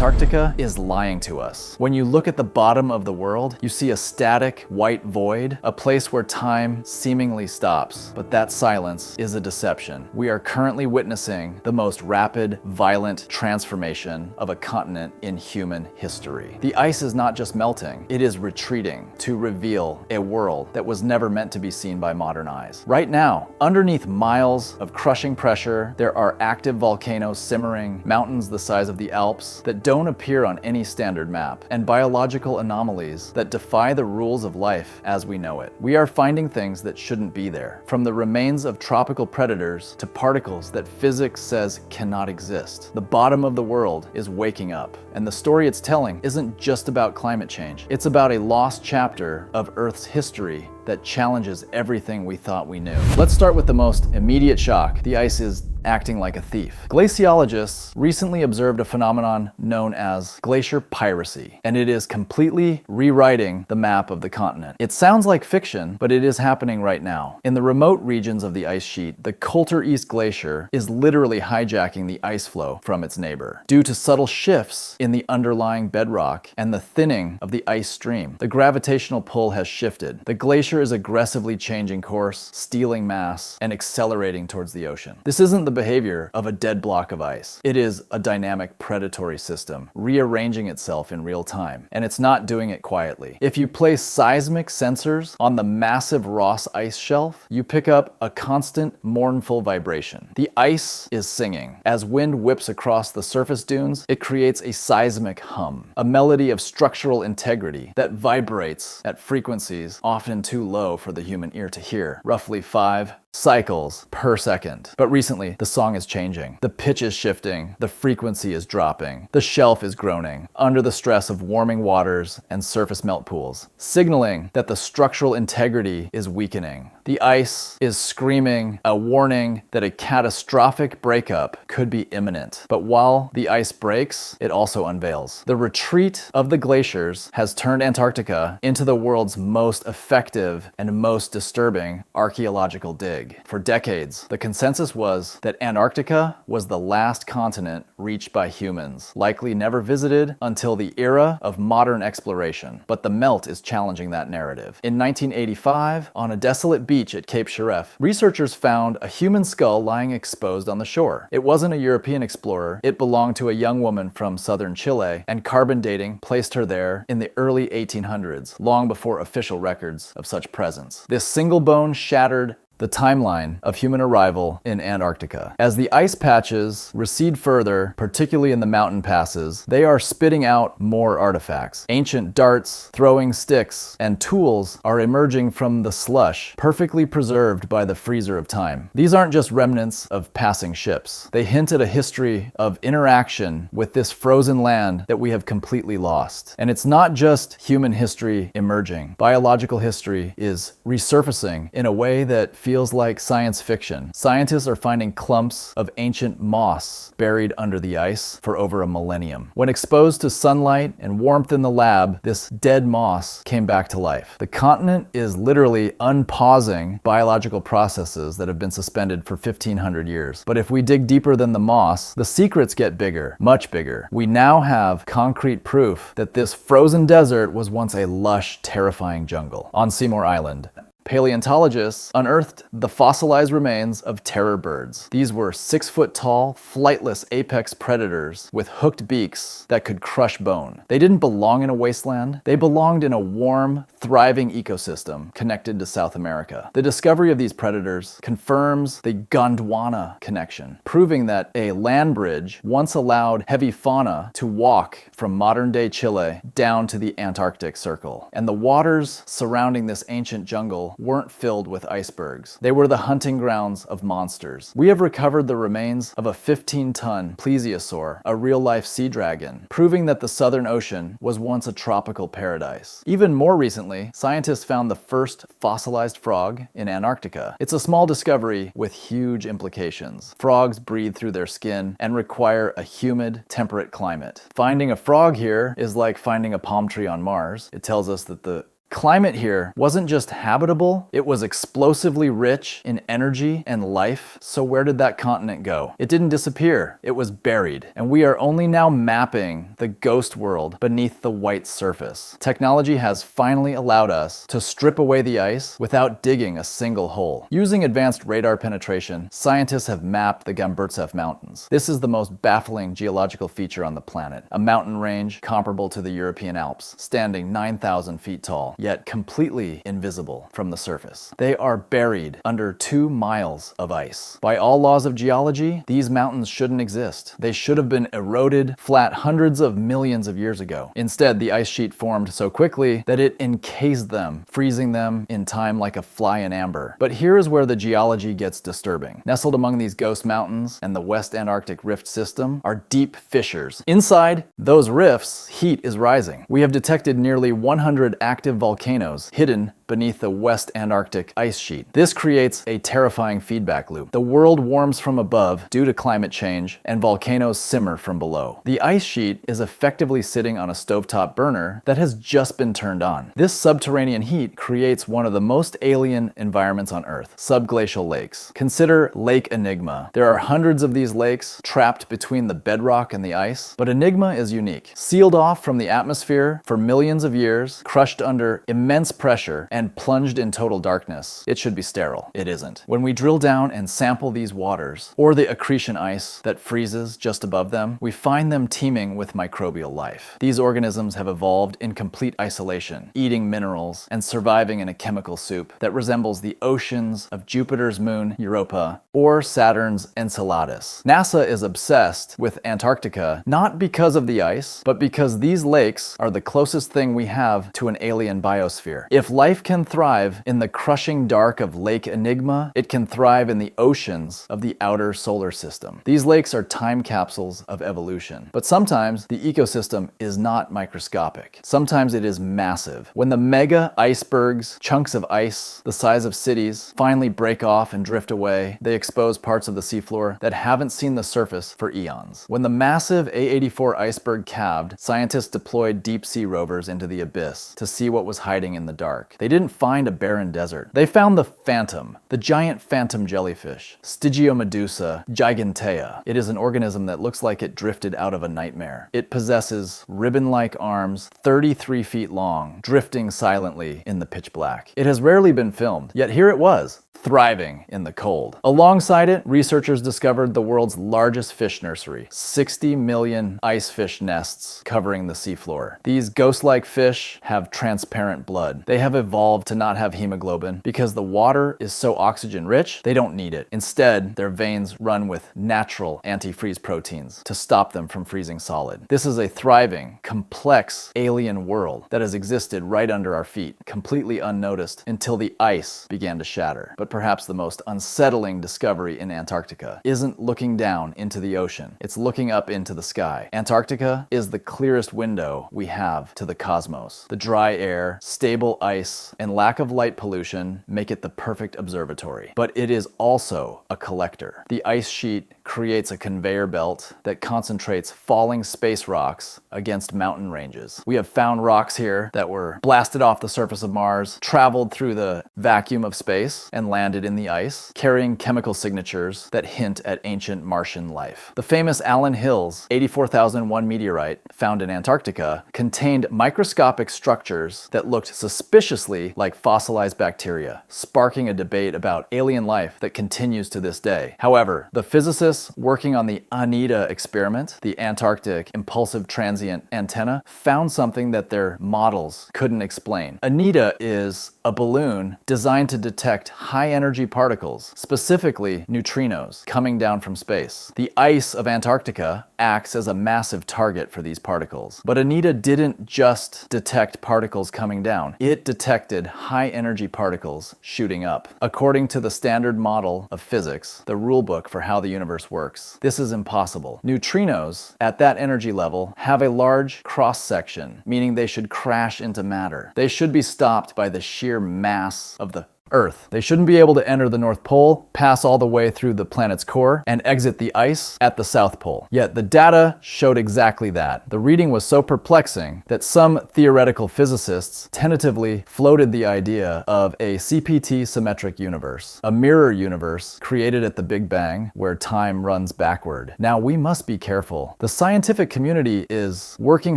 Antarctica is lying to us. When you look at the bottom of the world, you see a static, white void, a place where time seemingly stops. But that silence is a deception. We are currently witnessing the most rapid, violent transformation of a continent in human history. The ice is not just melting, it is retreating to reveal a world that was never meant to be seen by modern eyes. Right now, underneath miles of crushing pressure, there are active volcanoes simmering, mountains the size of the Alps that don't appear on any standard map, and biological anomalies that defy the rules of life as we know it. We are finding things that shouldn't be there, from the remains of tropical predators to particles that physics says cannot exist. The bottom of the world is waking up, and the story it's telling isn't just about climate change. It's about a lost chapter of Earth's history that challenges everything we thought we knew. Let's start with the most immediate shock. The ice is acting like a thief. Glaciologists recently observed a phenomenon known as glacier piracy, and it is completely rewriting the map of the continent. It sounds like fiction, but it is happening right now. In the remote regions of the ice sheet, the Coulter East Glacier is literally hijacking the ice flow from its neighbor. Due to subtle shifts in the underlying bedrock and the thinning of the ice stream, the gravitational pull has shifted. The glacier is aggressively changing course, stealing mass, and accelerating towards the ocean. This isn't the behavior of a dead block of ice. It is a dynamic predatory system, rearranging itself in real time, and it's not doing it quietly. If you place seismic sensors on the massive Ross ice shelf, you pick up a constant, mournful vibration. The ice is singing. As wind whips across the surface dunes, it creates a seismic hum, a melody of structural integrity that vibrates at frequencies often too low for the human ear to hear, roughly 5 cycles per second. But recently, the song is changing. The pitch is shifting, the frequency is dropping, the shelf is groaning under the stress of warming waters and surface melt pools, signaling that the structural integrity is weakening. The ice is screaming a warning that a catastrophic breakup could be imminent. But while the ice breaks, it also unveils. The retreat of the glaciers has turned Antarctica into the world's most effective and most disturbing archaeological dig. For decades, the consensus was that Antarctica was the last continent reached by humans, likely never visited until the era of modern exploration. But the melt is challenging that narrative. In 1985, on a desolate beach at Cape Shiref, researchers found a human skull lying exposed on the shore. It wasn't a European explorer, it belonged to a young woman from southern Chile, and carbon dating placed her there in the early 1800s, long before official records of such presence. This single bone shattered the timeline of human arrival in Antarctica. As the ice patches recede further, particularly in the mountain passes, they are spitting out more artifacts. Ancient darts, throwing sticks, and tools are emerging from the slush, perfectly preserved by the freezer of time. These aren't just remnants of passing ships. They hint at a history of interaction with this frozen land that we have completely lost. And it's not just human history emerging. Biological history is resurfacing in a way that feels like science fiction. Scientists are finding clumps of ancient moss buried under the ice for over a millennium. When exposed to sunlight and warmth in the lab, this dead moss came back to life. The continent is literally unpausing biological processes that have been suspended for 1,500 years. But if we dig deeper than the moss, the secrets get bigger, much bigger. We now have concrete proof that this frozen desert was once a lush, terrifying jungle on Seymour Island. Paleontologists unearthed the fossilized remains of terror birds. These were 6-foot-tall, flightless apex predators with hooked beaks that could crush bone. They didn't belong in a wasteland. They belonged in a warm, thriving ecosystem connected to South America. The discovery of these predators confirms the Gondwana connection, proving that a land bridge once allowed heavy fauna to walk from modern-day Chile down to the Antarctic Circle. And the waters surrounding this ancient jungle weren't filled with icebergs. They were the hunting grounds of monsters. We have recovered the remains of a 15-ton plesiosaur, a real-life sea dragon, proving that the Southern Ocean was once a tropical paradise. Even more recently, scientists found the first fossilized frog in Antarctica. It's a small discovery with huge implications. Frogs breathe through their skin and require a humid, temperate climate. Finding a frog here is like finding a palm tree on Mars. It tells us that the Climate here wasn't just habitable, it was explosively rich in energy and life. So where did that continent go? It didn't disappear, it was buried. And we are only now mapping the ghost world beneath the white surface. Technology has finally allowed us to strip away the ice without digging a single hole. Using advanced radar penetration, scientists have mapped the Gamburtsev Mountains. This is the most baffling geological feature on the planet, a mountain range comparable to the European Alps, standing 9,000 feet tall, yet completely invisible from the surface. They are buried under 2 miles of ice. By all laws of geology, these mountains shouldn't exist. They should have been eroded flat hundreds of millions of years ago. Instead, the ice sheet formed so quickly that it encased them, freezing them in time like a fly in amber. But here is where the geology gets disturbing. Nestled among these ghost mountains and the West Antarctic Rift system are deep fissures. Inside those rifts, heat is rising. We have detected nearly 100 active volcanoes hidden beneath the West Antarctic ice sheet. This creates a terrifying feedback loop. The world warms from above due to climate change, and volcanoes simmer from below. The ice sheet is effectively sitting on a stovetop burner that has just been turned on. This subterranean heat creates one of the most alien environments on Earth, subglacial lakes. Consider Lake Enigma. There are hundreds of these lakes trapped between the bedrock and the ice, but Enigma is unique. Sealed off from the atmosphere for millions of years, crushed under immense pressure, and plunged in total darkness. It should be sterile. It isn't. When we drill down and sample these waters, or the accretion ice that freezes just above them, we find them teeming with microbial life. These organisms have evolved in complete isolation, eating minerals and surviving in a chemical soup that resembles the oceans of Jupiter's moon, Europa, or Saturn's Enceladus. NASA is obsessed with Antarctica not because of the ice, but because these lakes are the closest thing we have to an alien biosphere. If life can thrive in the crushing dark of Lake Enigma, it can thrive in the oceans of the outer solar system. These lakes are time capsules of evolution. But sometimes the ecosystem is not microscopic. Sometimes it is massive. When the mega icebergs, chunks of ice the size of cities, finally break off and drift away, they expose parts of the seafloor that haven't seen the surface for eons. When the massive A84 iceberg calved, scientists deployed deep-sea rovers into the abyss to see what was hiding in the dark. They didn't find a barren desert. They found the phantom, the giant phantom jellyfish, Stygiomedusa gigantea. It is an organism that looks like it drifted out of a nightmare. It possesses ribbon-like arms 33 feet long, drifting silently in the pitch black. It has rarely been filmed, yet here it was, thriving in the cold. Alongside it, researchers discovered the world's largest fish nursery, 60 million ice fish nests covering the seafloor. These ghost-like fish have transparent blood. They have evolved to not have hemoglobin because the water is so oxygen-rich, they don't need it. Instead, their veins run with natural antifreeze proteins to stop them from freezing solid. This is a thriving, complex alien world that has existed right under our feet, completely unnoticed until the ice began to shatter. But perhaps the most unsettling discovery in Antarctica isn't looking down into the ocean. It's looking up into the sky. Antarctica is the clearest window we have to the cosmos. The dry air, stable ice, and lack of light pollution make it the perfect observatory. But it is also a collector. The ice sheet creates a conveyor belt that concentrates falling space rocks against mountain ranges. We have found rocks here that were blasted off the surface of Mars, traveled through the vacuum of space, and landed in the ice, carrying chemical signatures that hint at ancient Martian life. The famous Allen Hills 84,001 meteorite found in Antarctica contained microscopic structures that looked suspiciously like fossilized bacteria, sparking a debate about alien life that continues to this day. However, the physicists working on the ANITA experiment, the Antarctic Impulsive Transient Antenna, found something that their models couldn't explain. ANITA is a balloon designed to detect high-energy particles, specifically neutrinos, coming down from space. The ice of Antarctica acts as a massive target for these particles. But ANITA didn't just detect particles coming down. It detected high-energy particles shooting up. According to the standard model of physics, the rulebook for how the universe works, this is impossible. Neutrinos, at that energy level, have a large cross-section, meaning they should crash into matter. They should be stopped by the sheer mass of the Earth. They shouldn't be able to enter the North Pole, pass all the way through the planet's core, and exit the ice at the South Pole. Yet the data showed exactly that. The reading was so perplexing that some theoretical physicists tentatively floated the idea of a CPT symmetric universe, a mirror universe created at the Big Bang where time runs backward. Now we must be careful. The scientific community is working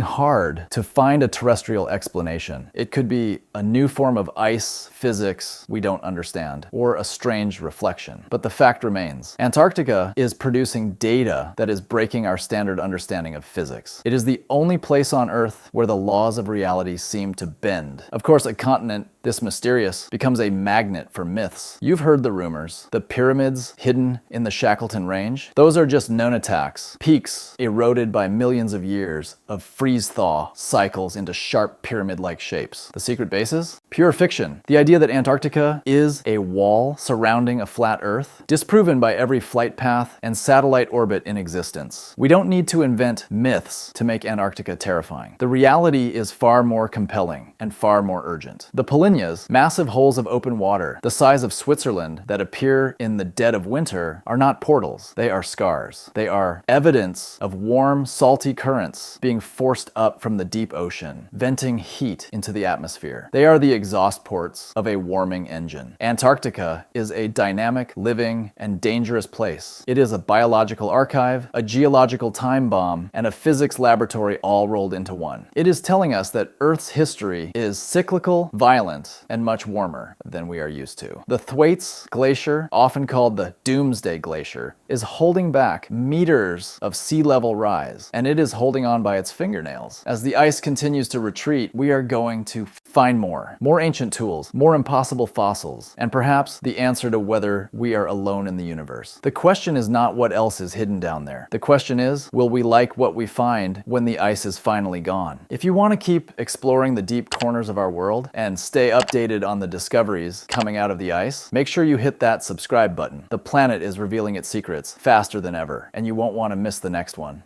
hard to find a terrestrial explanation. It could be a new form of ice physics we don't understand, or a strange reflection. But the fact remains, Antarctica is producing data that is breaking our standard understanding of physics. It is the only place on Earth where the laws of reality seem to bend. Of course, a continent this mysterious becomes a magnet for myths. You've heard the rumors. The pyramids hidden in the Shackleton Range? Those are just nunataks, peaks eroded by millions of years of freeze-thaw cycles into sharp pyramid-like shapes. The secret bases? Pure fiction. The idea that Antarctica is a wall surrounding a flat Earth? Disproven by every flight path and satellite orbit in existence. We don't need to invent myths to make Antarctica terrifying. The reality is far more compelling and far more urgent. The polynyas, massive holes of open water, the size of Switzerland that appear in the dead of winter, are not portals. They are scars. They are evidence of warm, salty currents being forced up from the deep ocean, venting heat into the atmosphere. They are the exhaust ports of a warming engine. Antarctica is a dynamic, living, and dangerous place. It is a biological archive, a geological time bomb, and a physics laboratory all rolled into one. It is telling us that Earth's history is cyclical, violent, and much warmer than we are used to. The Thwaites Glacier, often called the Doomsday Glacier, is holding back meters of sea level rise, and it is holding on by its fingernails. As the ice continues to retreat, we are going to find more ancient tools, more impossible fossils, and perhaps the answer to whether we are alone in the universe. The question is not what else is hidden down there. The question is, will we like what we find when the ice is finally gone? If you want to keep exploring the deep corners of our world and stay updated on the discoveries coming out of the ice, make sure you hit that subscribe button. The planet is revealing its secrets faster than ever, and you won't want to miss the next one.